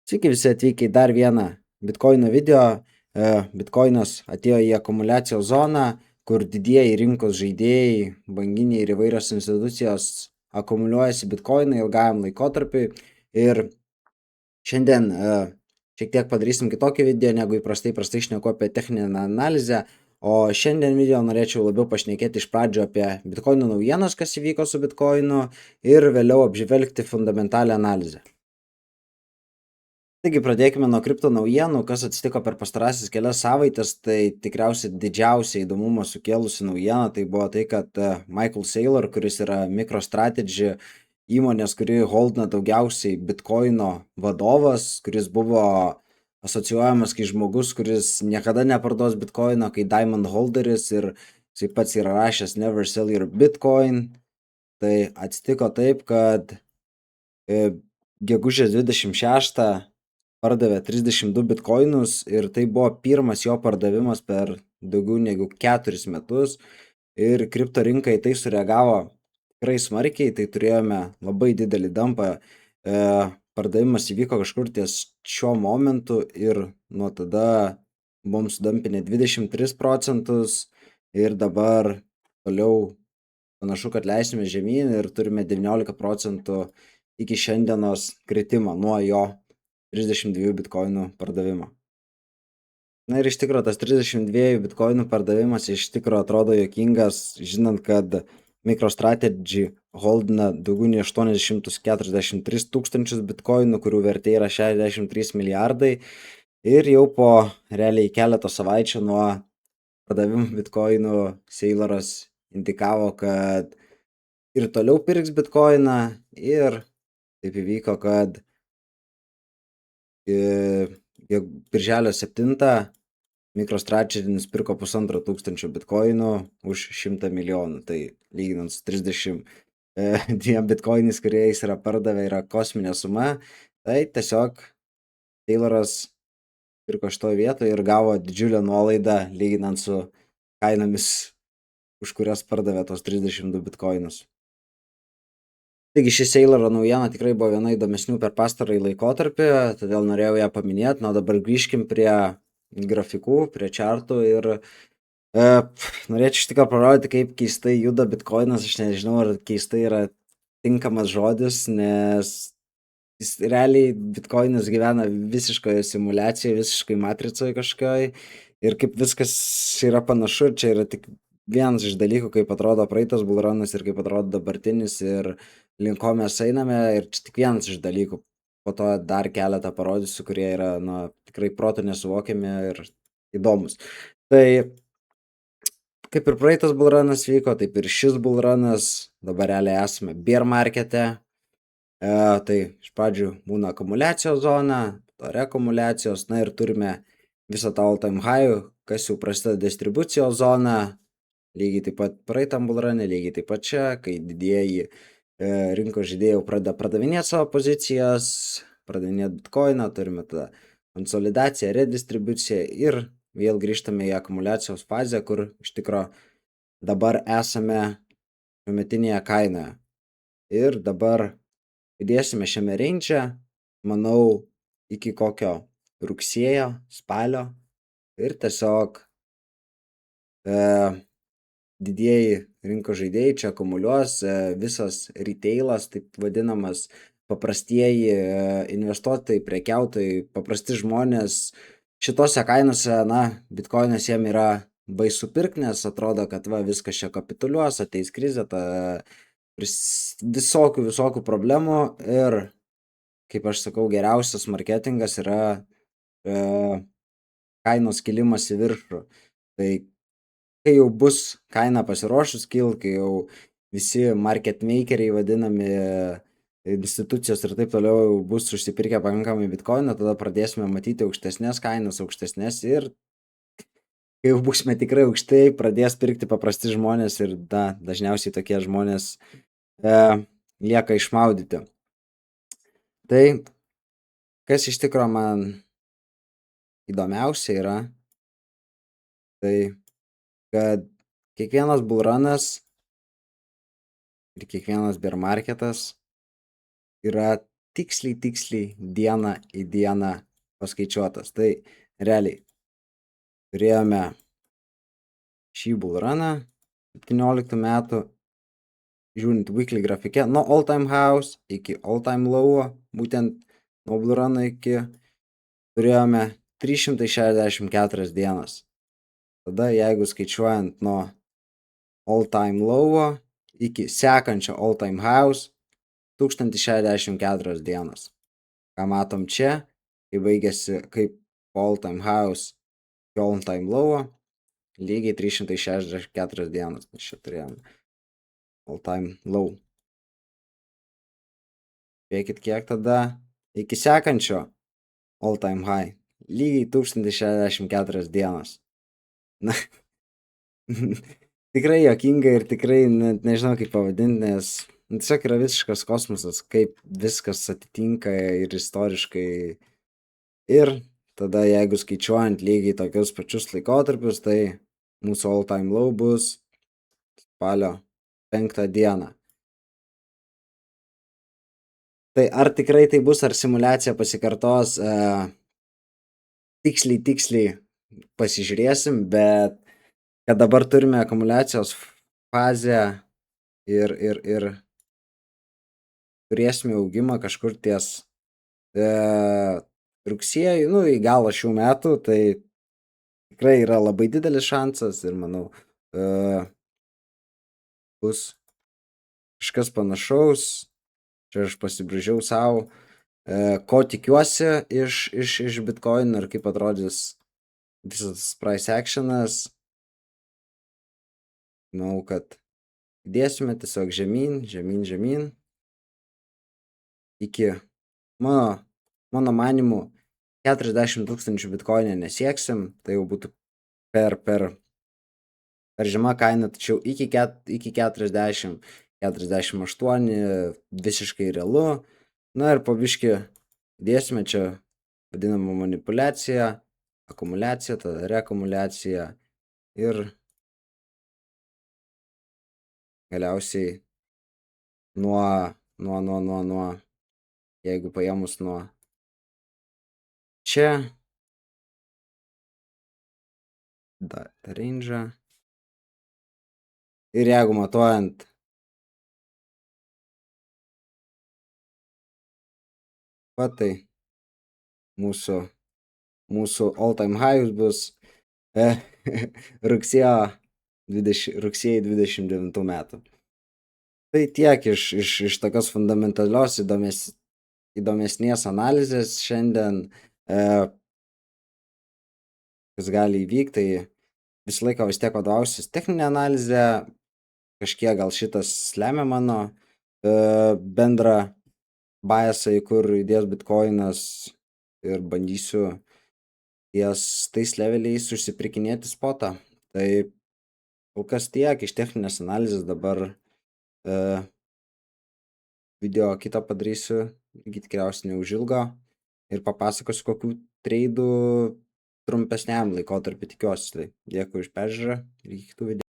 Sveiki visi atvykę į dar vieną Bitcoino video. Bitcoinas atėjo į akumuliacijos zoną, kur didieji rinkos žaidėjai, banginiai ir įvairios institucijos akumuliuojasi Bitcoiną ilgajam laikotarpiui. Ir šiandien šiek tiek padarysim kitokį video, negu įprastai šneku apie techninę analizę. O šiandien video norėčiau labiau pašnekėti iš pradžio apie Bitcoino naujienas, kas įvyko su Bitcoinu, ir vėliau apžvelgti fundamentalią analizę. Taigi pradėkime nuo kripto naujienų, kas atsitiko per pastarąsias kelias savaitės. Tai tikriausiai didžiausia įdomumą sukėlusi naujiena tai buvo tai, kad Michael Saylor, kuris yra MicroStrategy įmonės, kuri holdina daugiausiai Bitcoino vadovas, kuris buvo asocijuojamas kaip žmogus, kuris niekada neparduos Bitcoino, kai diamond holderis, ir jisai pats yra rašęs never sell your Bitcoin. Tai atsitiko taip, kad gegužės 26 pardavė 32 bitkoinus ir tai buvo pirmas jo pardavimas per daugiau negu 4 metus, ir kripto rinka į tai sureagavo tikrai smarkiai. Tai turėjome labai didelį dampą. Pardavimas įvyko kažkur ties šiuo momentu ir nuo tada buvom sudampinę 23% ir dabar toliau panašu, kad leisime žemyn ir turime 19% iki šiandienos kritimo nuo jo 32 bitkoinų pardavimo. Na ir iš tikro tas 32 bitkoinų pardavimas iš tikro atrodo juokingas, žinant, kad MicroStrategy holdina daugiau nei 843 tūkstančius bitkoinų, kurių vertė yra 63 milijardai. Ir jau po realiai keleto savaičių nuo pardavimų bitkoinų Sayloras indikavo, kad ir toliau pirks bitkoiną, ir taip įvyko, kad birželio 7 MicroStrategy nusipirko 1500 bitkoinų už 100 milijonų. Tai lyginant su 32 bitkoinais, kuriais yra pardavę, yra kosminė suma. Tai tiesiog Sayloras pirko šitoje vietoje ir gavo didžiulę nuolaidą lyginant su kainomis, už kurias pardavė tos 32 bitkoinus. Taigi ši Sayloro naujiena tikrai buvo viena įdomesnių per pastarąjį laikotarpį, todėl norėjau ją paminėti. Na, dabar grįžkim prie grafikų, prie čartų ir norėčiau iš tikrųjų parodyti, kaip keistai juda bitkoinas. Aš nežinau, ar keistai yra tinkamas žodis, nes jis realiai bitkoinas gyvena visiškoje simuliacijoje, visiškai matricoje kažkokioj, ir kaip viskas yra panašu. Čia yra tik vienas iš dalykų, kaip atrodo praeitas bullrunas ir kaip atrodo dabartinis ir link ko mes einame, ir čia tik vienas iš dalykų. Po to dar keletą parodysiu, kurie yra tikrai protu nesuvokiami ir įdomus. Tai kaip ir praeitas bullrunas vyko, taip ir šis bullrunas. Dabar realiai esame bear markete. Tai iš pradžių būna akumuliacijos zona, to reakumuliacijos, na ir turime visą tą all time high, kas jau prasideda distribucijos zona. Lygiai taip pat praeitam bullrune, lygiai taip pat čia, kai didieji rinkos žaidėjai jau pradeda pardavinėti savo pozicijas, pardavinėti bitkoiną, turime tada konsolidaciją, redistribuciją ir vėl grįžtame į akumuliacijos fazę, kur iš tikro dabar esame šiuometinėje kainoje. Ir dabar judėsime šiame range, manau, iki kokio rugsėjo, spalio, ir tiesiog didieji rinkos žaidėjai čia akumuliuos, visas retailas, taip vadinamas, paprastieji investuotojai, prekiautojai, paprasti žmonės šitose kainose, bitkoinas jiem yra baisu pirkti, nes atrodo, kad viskas čia kapituliuos, ateis krizė, visokių problemų. Ir kaip aš sakau, geriausias marketingas yra kainos kilimas į viršų. Tai kai jau bus kaina pasiruošus kilt, kai jau visi market makeriai vadinami, institucijos ir taip toliau jau bus užsipirkę pakankamai bitkoiną, tada pradėsime matyti aukštesnės kainas, ir kai jau būsime tikrai aukštai, pradės pirkti paprasti žmonės, ir dažniausiai tokie žmonės lieka išmaudyti. Tai kas iš tikro man įdomiausia yra, tai kad kiekvienas bullrunas ir kiekvienas bear marketas yra tiksliai dieną į dieną paskaičiuotas. Tai realiai turėjome šį bullruną 17 metų, žiūrint weekly grafike, nuo all time house iki all time low, būtent nuo bullruno iki turėjome 364 dienas. Tada jeigu skaičiuojant nuo all time low iki sekančio all time house 1064 dienas. Ką matom čia, kai baigėsi kaip all time house iki all time low, lygiai 364 dienas. Mes čia turėjome all time low. Žiūrėkit, kiek tada iki sekančio all time high. Lygiai 1064 dienas. Na, tikrai juokinga ir tikrai net nežinau kaip pavadinti, nes tiesiog yra visiškas kosmosas, kaip viskas atitinka ir istoriškai. Ir tada jeigu skaičiuojant lygiai tokius pačius laikotarpius, tai mūsų all time low bus spalio 5 dieną. Tai ar tikrai tai bus, ar simulacija pasikartos, tiksliai pasižiūrėsim, bet kad dabar turime akumuliacijos fazę ir turėsime augimą kažkur ties rugsėjį, į galą šių metų, tai tikrai yra labai didelis šansas ir manau bus kažkas panašaus. Čia aš pasibrėžiau savo, ko tikiuosi iš Bitcoin ir kaip atrodys visas price actionas. Manau, kad dėsime tiesiog žemyn iki mano manimu 40 000 bitkoinę nesieksim, tai jau būtų per žema kaina, tačiau iki 40, 48 visiškai realu. Na ir po biškį dėsime čia vadinamą manipuliaciją, akumuliaciją, tada reakumuliaciją ir galiausiai nuo jeigu paėmus nuo čia tą range'ą ir jeigu matuojant tai mūsų all time highs bus rugsėjai 29 metų. Tai tiek iš tokios fundamentalios įdomesnės analizės šiandien, kas gali įvykti, tai visą laiką vis tiek vadovausis techninė analizė, kažkiek gal šitas lemia mano bendrą biasą, į kur įdės bitkoinas ir bandysiu ties tais leveliais užsipirkinėti spotą. Tai kol kas tiek iš techninės analizės, dabar video kitą padarysiu, tikriausiai neužilgo ir papasakosiu kokių treidų trumpesniam laikotarpiu tikiuosi. Tai dėkui už peržiūrą ir iki kitų video.